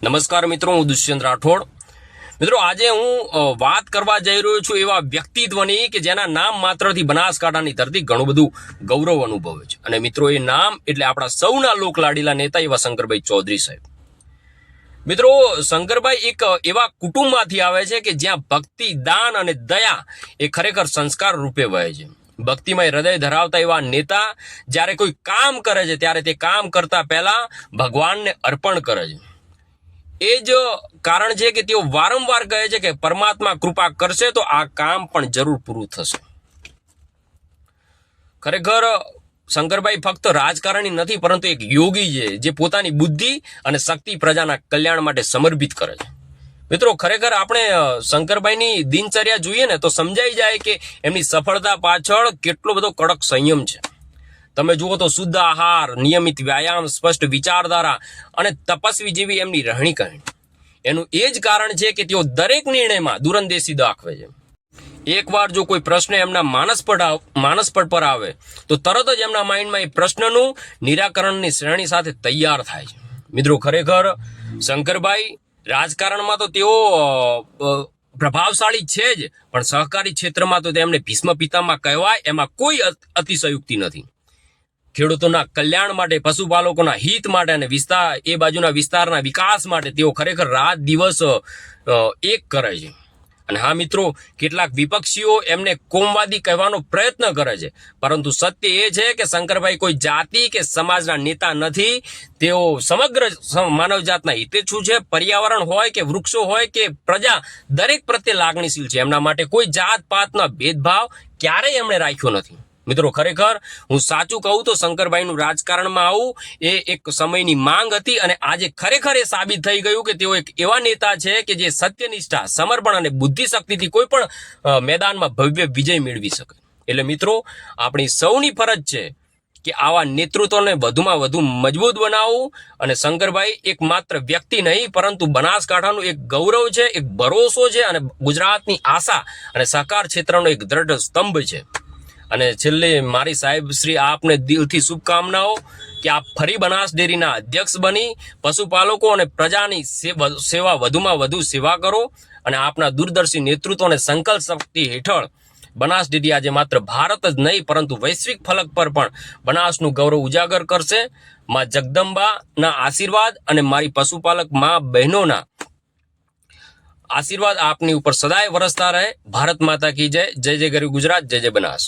નમસ્કાર મિત્રો, હું દુષ્યંત રાઠોડ. મિત્રો, આજે હું વાત કરવા જઈ રહ્યો છું એવા વ્યક્તિત્વની કે જેના નામ માત્રથી બનાસકાંઠાની ધરતી ઘણું બધું ગૌરવ અનુભવે છે. અને મિત્રો, એ નામ એટલે આપણા સૌના લોકલાડીલા નેતા એવા શંકરભાઈ ચૌધરી સાહેબ. મિત્રો, શંકરભાઈ એક એવા કુટુંબમાંથી આવે છે કે જ્યાં ભક્તિ, દાન અને દયા એ ખરેખર સંસ્કાર રૂપે વહે છે. ભક્તિમય હૃદય ધરાવતા એવા નેતા જ્યારે કોઈ કામ કરે છે ત્યારે તે કામ કરતા પહેલા ભગવાનને અર્પણ કરે છે. એ જ કારણ છે કે તેઓ વારંવાર કહે છે કે પરમાત્મા કૃપા કરશે તો આ કામ પણ જરૂર પૂરું થશે. ખરેખર શંકરભાઈ ફક્ત રાજકારણી નથી, પરંતુ એક યોગી છે જે પોતાની બુદ્ધિ અને શક્તિ પ્રજાના કલ્યાણ માટે સમર્પિત કરે છે. મિત્રો, ખરેખર આપણે શંકરભાઈની દિનચર્યા જોઈએ ને તો સમજાઈ જાય કે એમની સફળતા પાછળ કેટલો બધો કડક સંયમ છે. તમે જુઓ તો શુદ્ધ આહાર, નિયમિત વ્યાયામ, સ્પષ્ટ વિચારધારા અને તપસ્વી જેવી એમની રહેણી કહેણી. એનું એ જ કારણ છે કે તેઓ દરેક નિર્ણયમાં દૂરંદેશી દાખવે છે. એકવાર જો કોઈ પ્રશ્ન એમના માનસપટ પર આવે તો તરત જ એમના માઇન્ડમાં એ પ્રશ્નનું નિરાકરણની શ્રેણી સાથે તૈયાર થાય છે. મિત્રો, ખરેખર શંકરભાઈ રાજકારણમાં તો તેઓ પ્રભાવશાળી છે જ, પણ સહકારી ક્ષેત્રમાં તો તેમને ભીષ્મ પિતામહ કહેવાય એમાં કોઈ અતિશયોક્તિ નથી. ખેડૂતોના કલ્યાણ માટે, પશુપાલકોના હિત માટે અને એ બાજુના વિસ્તારના વિકાસ માટે તેઓ ખરેખર રાત દિવસ એક કરે છે. અને હા મિત્રો, કેટલાક વિપક્ષીઓ એમને કોમવાદી કહેવાનો પ્રયત્ન કરે છે, પરંતુ સત્ય એ છે કે શંકરભાઈ કોઈ જાતિ કે સમાજના નેતા નથી. તેઓ સમગ્ર માનવજાતના હિતેચ્છુ છે. પર્યાવરણ હોય કે વૃક્ષો હોય કે પ્રજા, દરેક પ્રત્યે લાગણીશીલ છે. એમના માટે કોઈ જાત પાતના ભેદભાવ ક્યારેય એમણે રાખ્યો નથી. મિત્રો, ખરેખર હું સાચું કહું તો શંકરભાઈનું રાજકારણમાં આવું એ એક સમયની માંગ હતી, અને આજે ખરેખર એ સાબિત થઈ ગયું કે તેઓ એક એવા નેતા છે કે જે સત્યનિષ્ઠા, સમર્પણ અને બુદ્ધિશક્તિથી કોઈ પણ મેદાનમાં ભવ્ય વિજય મેળવી શકે. એટલે મિત્રો, આપણી સૌની ફરજ છે કે આવા નેતૃત્વને વધુમાં વધુ મજબૂત બનાવવું. અને શંકરભાઈ એક માત્ર વ્યક્તિ નહીં, પરંતુ બનાસકાંઠાનું એક ગૌરવ છે, એક ભરોસો છે, અને ગુજરાતની આશા અને સહકાર ક્ષેત્રનો એક દ્રઢ સ્તંભ છે. અને છેલ્લે મારી સાહેબ શ્રી આપને દિલથી શુભકામનાઓ કે આપ ફરી બનાસ ડેરીના અધ્યક્ષ બની પશુપાલકો અને પ્રજાની સેવા વધુમાં વધુ સેવા કરો. અને આપના દૂરદર્શી નેતૃત્વ અને સંકલ્પ શક્તિ હેઠળ બનાસ ડેરી આજે માત્ર ભારત જ નહીં, પરંતુ વૈશ્વિક ફલક પર પણ બનાસનું ગૌરવ ઉજાગર કરશે. માં જગદંબાના આશીર્વાદ અને મારી પશુપાલક મા બહેનોના આશીર્વાદ આપની ઉપર સદાય વરસતા રહે. ભારત માતા કી જય. જય જય ગરવી ગુજરાત. જય જય બનાસ.